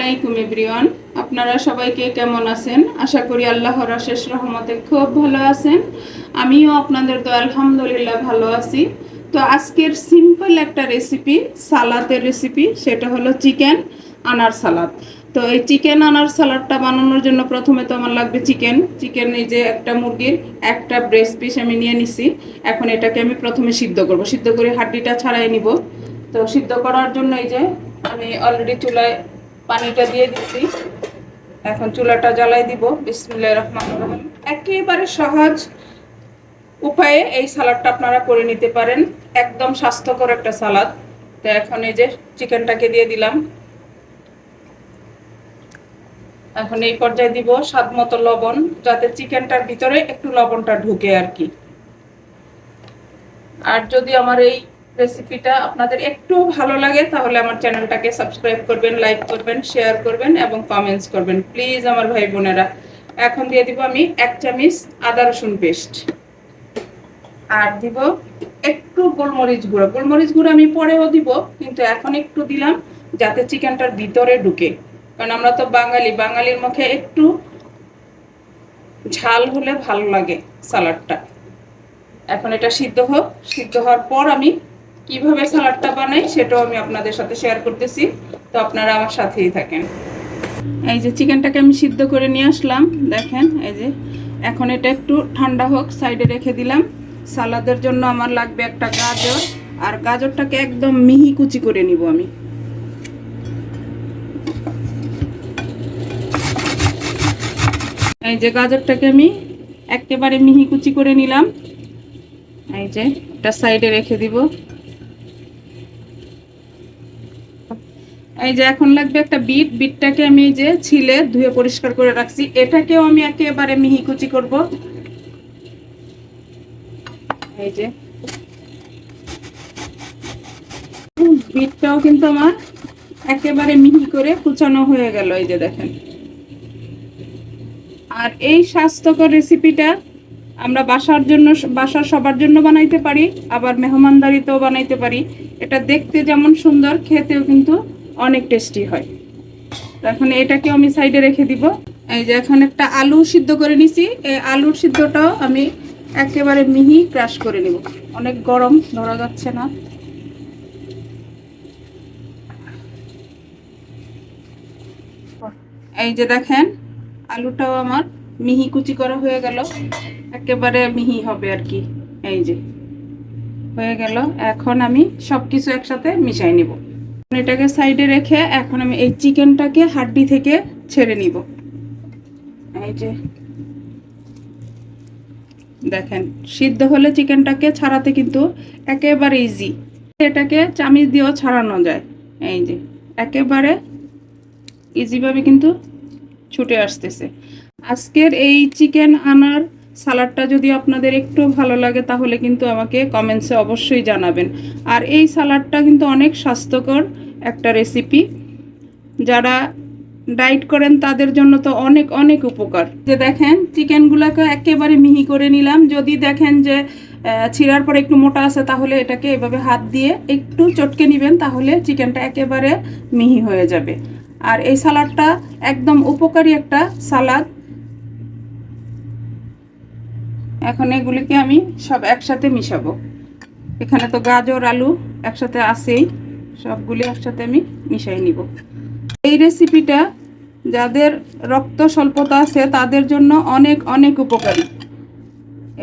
আলাইকুম এভরিওয়ান, আপনারা সবাইকে কেমন আছেন? আশা করি আল্লাহর অশেষ রহমতে খুব ভালো আছেন। আমিও আপনাদের তো আলহামদুলিল্লাহ ভালো আছি। তো আজকের সিম্পল একটা রেসিপি, সালাদের রেসিপি, সেটা হলো চিকেন আনার সালাদ। তো এই চিকেন আনার সালাদটা বানানোর জন্য প্রথমে তো আমার লাগবে চিকেন এই যে একটা মুরগির একটা ব্রেস্ট পিস আমি নিয়ে নিছি। এখন এটাকে আমি প্রথমে সিদ্ধ করব, সিদ্ধ করে হাড্ডিটা ছাড়াই নিব। তো সিদ্ধ করার জন্য এই যে আমি অলরেডি চুলায় পানিটা দিয়ে দিচ্ছি। এখন চুলাটা জ্বালাই দিব। বিসমিল্লাহির রহমানির রহিম। একেবারে সহজ উপায়ে এই সালাদটা আপনারা করে নিতে পারেন, একদম স্বাস্থ্যকর একটা সালাদ। তো এখন এই যে চিকেনটাকে দিয়ে দিলাম। এখন এই পর্যায়ে দিব স্বাদ মতো লবণ, যাতে চিকেনটার ভিতরে একটু লবণটা ঢুকে আর কি। আর যদি আমার এই রেসিপিটা আপনাদের একটু ভালো লাগে তাহলে আমার চ্যানেলটাকে সাবস্ক্রাইব করবেন, লাইক করবেন, শেয়ার করবেন এবং কমেন্টস করবেন প্লিজ আমার ভাই বোনেরা। এখন দিয়ে দিব আমি 1 চামচ আদা রসুন পেস্ট, আর দিব একটু গোলমরিচ গুঁড়ো। গোলমরিচ গুঁড়ো আমি পরেও দিব, কিন্তু এখন একটু দিলাম যাতে চিকেনটার ভিতরে ঢুকে, কারণ আমরা তো বাঙালির মুখে একটু ঝাল হলে ভালো লাগে সালাডটা। এখন এটা সিদ্ধ হোক, সিদ্ধ হওয়ার পর আমি কিভাবে সালাডটা বানাই সেটাও আমি আপনাদের সাথে শেয়ার করতেছি। তো আপনারা আমার সাথেই থাকেন। এই যে চিকেনটাকে আমি সিদ্ধ করে নিয়ে আসলাম, দেখেন এই যে। এখন এটা একটু ঠান্ডা হোক, সাইডে রেখে দিলাম। সালাদের জন্য আমার লাগবে একটা গাজর, আর গাজরটাকে একদম মিহি কুচি করে নিব আমি। এই যে গাজরটাকে আমি একেবারে মিহি কুচি করে নিলাম। এই যে এটা সাইডে রেখে দিব। এই যে এখন লাগবে একটা বিটটাকে আমি এই যে ছিলে ধুয়ে পরিষ্কার করে রাখছি, এটাকেও আমি একেবারে মিহি কুচি করব। এই যে বিটটাও কিন্তু আমার একেবারে মিহি করে কুচানো হয়ে গেল, এই যে দেখেন। আর এই স্বাস্থ্যকর রেসিপিটা আমরা বাসার সবার জন্য বানাইতে পারি, আবার মেহমানদারিতেও বানাইতে পারি। এটা দেখতে যেমন সুন্দর, খেতেও কিন্তু অনেক টেস্টি হয়। তো এখন এটাকে আমি সাইডে রেখে দিব। এই যে এখন একটা আলু সিদ্ধ করে নিছি, এই আলুর সিদ্ধটাও আমি একেবারে মিহি ক্রাশ করে নিব। অনেক গরম, ধরা যাচ্ছে না। এই যে দেখেন আলুটাও আমার মিহি কুচি করা হয়ে গেল, একেবারে মিহি হবে আর কি। এই যে হয়ে গেল। এখন আমি সবকিছু একসাথে মিশাই নিব। এটাকে সাইডে রেখে এখন আমি এই চিকেনটাকে হাড্ডি থেকে ছেড়ে নিব। এই যে দেখেন সিদ্ধ হলে চিকেনটাকে ছাড়াতে কিন্তু একেবারে ইজি। এটাকে চামিচ দিয়েও ছাড়ানো যায়। এই যে একেবারে ইজিভাবে কিন্তু ছুটে আসতেছে। আজকের এই চিকেন আনার সালাডটা যদি আপনাদের একটু ভালো লাগে তাহলে কিন্তু আমাকে কমেন্টসে অবশ্যই জানাবেন। আর এই সালাডটা কিন্তু অনেক স্বাস্থ্যকর একটা রেসিপি। যারা ডায়েট করেন তাদের জন্য তো অনেক অনেক উপকার। যে দেখেন চিকেনগুলোকে একেবারে মিহি করে নিলাম। যদি দেখেন যে ছিঁড়ার পর একটু মোটা আছে তাহলে এটাকে এভাবে হাত দিয়ে একটু চটকে নেবেন, তাহলে চিকেনটা একেবারে মিহি হয়ে যাবে। আর এই সালাডটা একদম উপকারী একটা সালাদ। এখন এগুলিকে আমি সব একসাথে মিশাবো। এখানে তো গাজর আলু একসাথে আছেই, সবগুলি একসাথে আমি মিশাই নিব। এই রেসিপিটা যাদের রক্ত স্বল্পতা আছে তাদের জন্য অনেক অনেক উপকারী।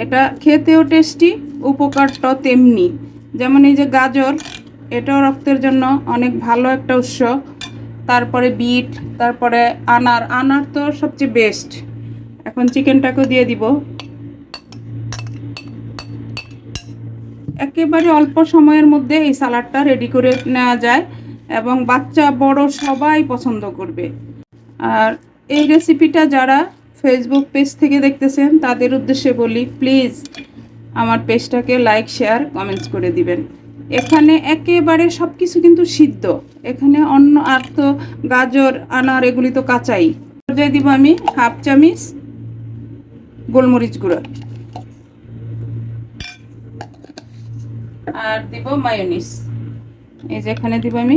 এটা খেতেও টেস্টি, উপকারটাও তেমনি। যেমন এই যে গাজর, এটাও রক্তের জন্য অনেক ভালো একটা উৎস। তারপরে বিট, তারপরে আনার তো সবচেয়ে বেস্ট। এখন চিকেনটাকেও দিয়ে দিব। একেবারে অল্প সময়ের মধ্যে এই সালাডটা রেডি করে নেওয়া যায় এবং বাচ্চা বড় সবাই পছন্দ করবে। আর এই রেসিপিটা যারা ফেসবুক পেজ থেকে দেখতেছেন তাদের উদ্দেশ্যে বলি, প্লিজ আমার পেজটাকে লাইক, শেয়ার, কমেন্টস করে দিবেন। এখানে একেবারে সব কিছু কিন্তু সিদ্ধ। এখানে অন্য আর তো গাজর আনার এগুলি তো কাঁচাই। পর্যায়ে দিব আমি 1/2 চামচ গোলমরিচ গুঁড়ো, আর দিব মায়োনিজ। এই যে এখানে দিব আমি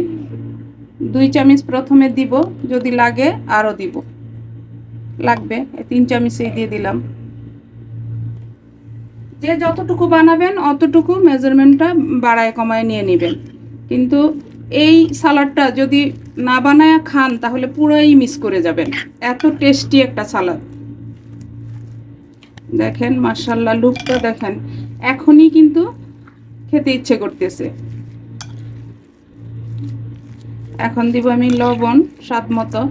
2 চামচ প্রথমে দিব, যদি লাগে আরও দিব, লাগবে 3 চামচই দিয়ে দিলাম। যে যতটুকু বানাবেন অতটুকু মেজারমেন্টটা বাড়ায় কমায় নিয়ে নেবেন। কিন্তু এই সালাডটা যদি না বানায় খান তাহলে পুরোই মিস করে যাবেন, এত টেস্টি একটা সালাদ। দেখেন মাশাআল্লাহ, লুকটা দেখেন, এখনই কিন্তু খেতে ইচ্ছে করতেছে। এখন দিব আমি লবণ স্বাদ মতো।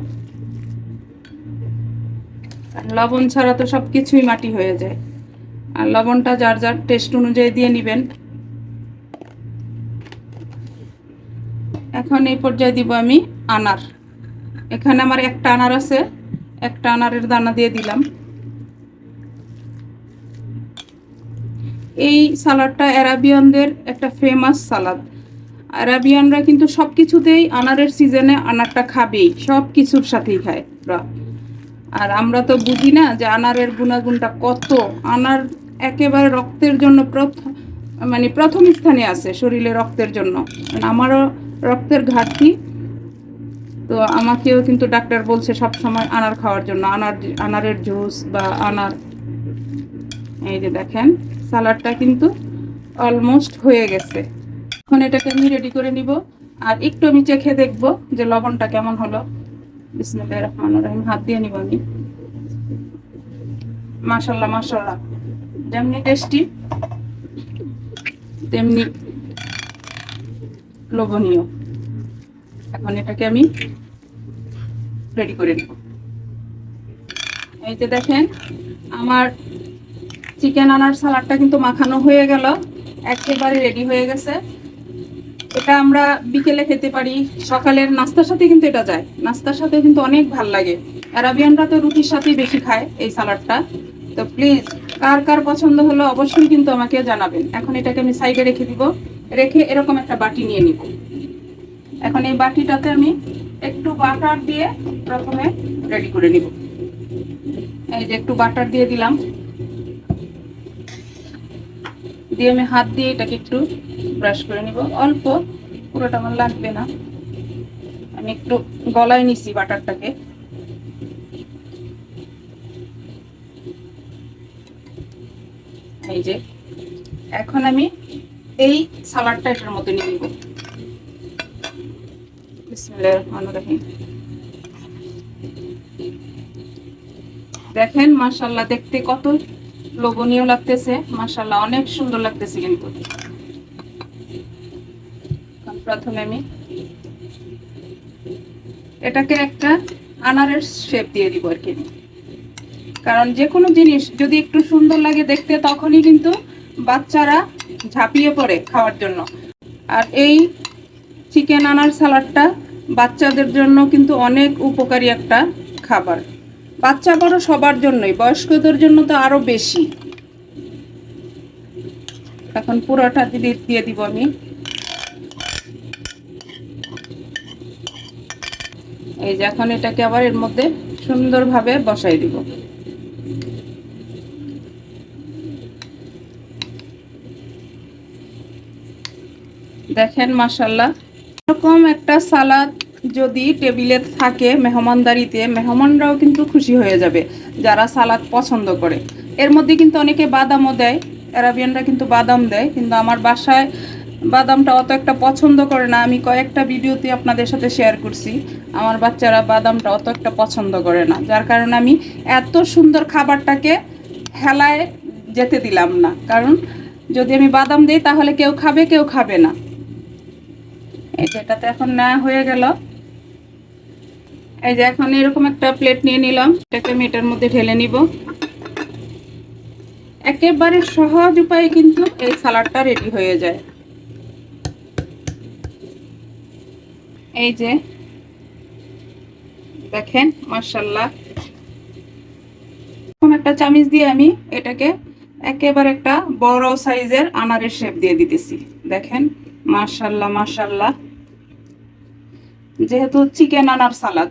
লবণ ছাড়া তো সব কিছুই মাটি হয়ে যায়, আর লবণটা যার যার টেস্ট অনুযায়ী দিয়ে নেবেন। এখন এই পর্যায়ে দিব আমি আনার। এখানে আমার একটা আনার আছে, একটা আনারের দানা দিয়ে দিলাম। এই সালাডটা অ্যারাবিয়ানদের একটা ফেমাস সালাদ। অ্যারাবিয়ানরা কিন্তু সব কিছুতেই আনারের সিজনে আনারটা খাবেই, সব কিছুর সাথেই খায় ওরা। আর আমরা তো বুঝি না যে আনারের গুণাগুণটা কত। আনার একেবারে রক্তের জন্য প্রথম স্থানে আছে শরীরে, রক্তের জন্য। আমারও রক্তের ঘাটতি, তো আমাকেও কিন্তু ডাক্তার বলছে সব সময় আনার খাওয়ার জন্য, আনারের জুস বা আনার। এই যে দেখেন সালাডটা কিন্তু অলমোস্ট হয়ে গেছে। এখন এটাকে আমি রেডি করে নিব, আর একটু আমি চেখে দেখবো যে লবণটা কেমন হলো। বিসমিল্লাহির রহমানির রহিম, হাত দিয়ে নিব আমি। মাশাআল্লাহ মাশাআল্লাহ, যেমনি টেস্টি তেমনি লোভনীয়। এখন এটাকে আমি রেডি করে নেব। এই যে দেখেন আমার চিকেন আনার সালাডটা কিন্তু মাখানো হয়ে গেল, একেবারে রেডি হয়ে গেছে। এটা আমরা বিকেলে খেতে পারি, সকালের নাস্তার সাথে কিন্তু এটা যায়, নাস্তার সাথে কিন্তু অনেক ভাল লাগে। অ্যারাবিয়ানরা তো রুটির সাথেই বেশি খায় এই সালাডটা। তো প্লিজ কার কার পছন্দ হলো অবশ্যই কিন্তু আমাকে জানাবেন। এখন এটাকে আমি সাইডে রেখে দিব, রেখে এরকম একটা বাটি নিয়ে নিব। এখন এই বাটিটাতে আমি একটু বাটার দিয়ে প্রথমে রেডি করে নিব। এই যে একটু বাটার দিয়ে দিলাম, দিয়ে আমি হাত দিয়ে এটাকে একটু ব্রাশ করে নিব, অল্প, পুরোটা আমার লাগবে না। আমি একটু গলায় নিছি বাটারটাকে। এই যে এখন আমি এই সালাডটা এটার মধ্যে নিয়ে নিব। বিসমিল্লাহির রহমানির রহিম। দেখেন মাশাআল্লাহ, দেখতে কত লোভনীয় লাগতেছে, মাশাআল্লাহ অনেক সুন্দর লাগতেছে কিন্তু। প্রথমে আমি এটাকে একটা আনারের শেপ দিয়ে দিব আর কি, কারণ যে কোনো জিনিস যদি একটু সুন্দর লাগে দেখতে তখনই কিন্তু বাচ্চারা ঝাঁপিয়ে পড়ে খাওয়ার জন্য। আর এই চিকেন আনার সালাডটা বাচ্চাদের জন্য কিন্তু অনেক উপকারী একটা খাবার, বাচ্চা বড় সবার জন্যই, বয়স্কদের জন্য তো আরো বেশি। এখন পুরোটা দিয়ে দিব আমি। এই যে এখন এটাকে আবার এর মধ্যে সুন্দরভাবে বসাই দিব। দেখেন মাশাআল্লাহ, এরকম একটা সালাদ যদি টেবিলে থাকে মেহমানদারিতে, মেহমানরাও কিন্তু খুশি হয়ে যাবে যারা সালাদ পছন্দ করে। এর মধ্যে কিন্তু অনেকে বাদামও দেয়, অ্যারাবিয়ানরা কিন্তু বাদাম দেয়, কিন্তু আমার বাসায় বাদামটা অত একটা পছন্দ করে না। আমি কয়েকটা ভিডিওতে আপনাদের সাথে শেয়ার করছি, আমার বাচ্চারা বাদামটা অত একটা পছন্দ করে না, যার কারণে আমি এত সুন্দর খাবারটাকে হেলায় যেতে দিলাম না। কারণ যদি আমি বাদাম দিই তাহলে কেউ খাবে, কেউ খাবে না। এই যে এটাতে এখন নেওয়া হয়ে গেল। এই যে এখন এরকম একটা প্লেট নিয়ে নিলাম, এটাকে আমি এটার মধ্যে ঢেলে নিব। একেবারে সহজ উপায়ে কিন্তু এই সালাডটা রেডি হয়ে যায়। এই যে দেখেন মাশাআল্লাহ, এরকম একটা চামচ দিয়ে আমি এটাকে একেবারে একটা বড় সাইজের আনারের শেপ দিয়ে দিতেছি। দেখেন মাশাআল্লাহ মাশাআল্লাহ, যেহেতু চিকেন আনার সালাদ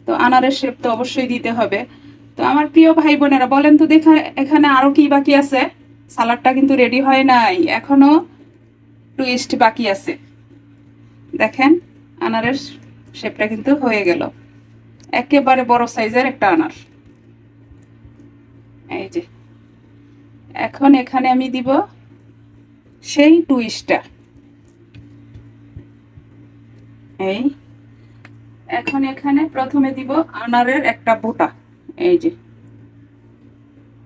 তো আনারের শেপ তো অবশ্যই দিতে হবে। তো আমার প্রিয় ভাই বোনেরা বলেন তো দেখা, এখানে আরো কি বাকি আছে? সালাডটা কিন্তু রেডি হয় নাই, এখনো টুইস্ট বাকি আছে। দেখেন আনারের শেপটা কিন্তু হয়ে গেল। একেবারে বড় সাইজের একটা আনার। এই যে এখন এখানে আমি দিব সেই টুইস্টটা। এই এখন এখানে প্রথমে দিব আনারের একটা বোটা। এই যে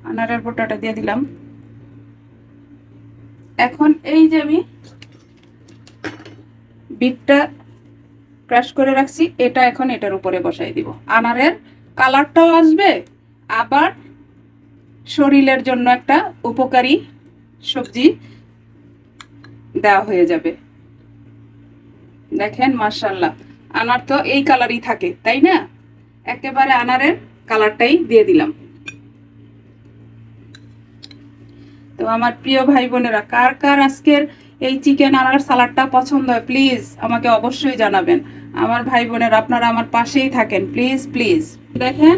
আনারের বোটাটা দিয়ে দিলাম। এখন এই যে আমি বিটটা ক্রাশ করে রাখছি, এটা এখন এটার উপরে বসাই দিব। আনারের কালারটাও আসবে, আবার শরীরের জন্য একটা উপকারী সবজি দেওয়া হয়ে যাবে। দেখেন মাশাআল্লাহ, আনার তো এই কালারই থাকে তাই না? একেবারে আনারের কালারটাই দিয়ে দিলাম। তো আমার প্রিয় ভাই বোনেরা, কার কার আজকের এই চিকেন আনার সালাডটা পছন্দ হয় প্লিজ আমাকে অবশ্যই জানাবেন। আমার ভাই বোনেরা, আপনারা আমার পাশেই থাকেন প্লিজ প্লিজ। দেখেন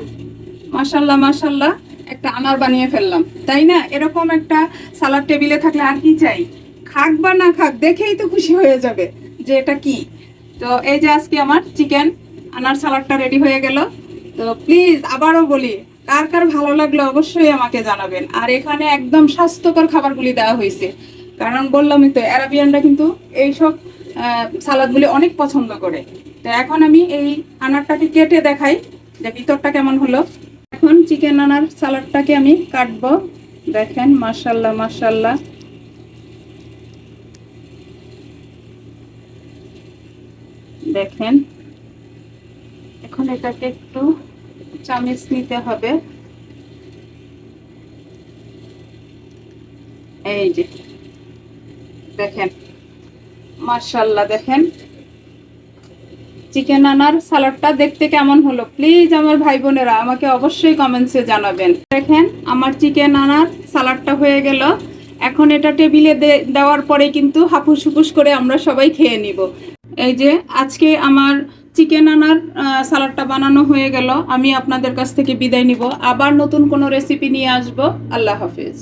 মাশাআল্লাহ মাশাআল্লাহ, একটা আনার বানিয়ে ফেললাম তাই না? এরকম একটা সালাড টেবিলে থাকলে আর কি চাই? খাক বা না খাক দেখেই তো খুশি হয়ে যাবে যে এটা কি। তো এই যে আজকে আমার চিকেন আনার সালাডটা রেডি হয়ে গেল। তো প্লিজ আবারও বলি, কার কার ভালো লাগলো অবশ্যই আমাকে জানাবেন। আর এখানে একদম স্বাস্থ্যকর খাবারগুলি দেওয়া হয়েছে, কারণ বললামই তো অ্যারাবিয়ানরা কিন্তু এইসব সালাদগুলি অনেক পছন্দ করে। তো এখন আমি এই আনারটাকে কেটে দেখাই যে ভিতরটা কেমন হলো। এখন চিকেন আনার সালাডটাকে আমি কাটবো। দেখেন মাশাআল্লাহ মাশাআল্লাহ, দেখেন এখন এটাকে একটু চামিচ নিতে হবে। এই যে দেখেন মাশাআল্লাহ, দেখেন চিকেন আনার সালাডটা দেখতে কেমন হলো প্লিজ আমার ভাই বোনেরা আমাকে অবশ্যই কমেন্টসে জানাবেন। দেখেন আমার চিকেন আনার সালাডটা হয়ে গেল। এখন এটা টেবিলে দেওয়ার পরে কিন্তু হাপুস হুপুস করে আমরা সবাই খেয়ে নিব। এই যে আজকে আমার চিকেন আনার সালাডটা বানানো হয়ে গেল। আমি আপনাদের কাছ থেকে বিদায় নিব, আবার নতুন কোনো রেসিপি নিয়ে আসবো। আল্লাহ হাফিজ।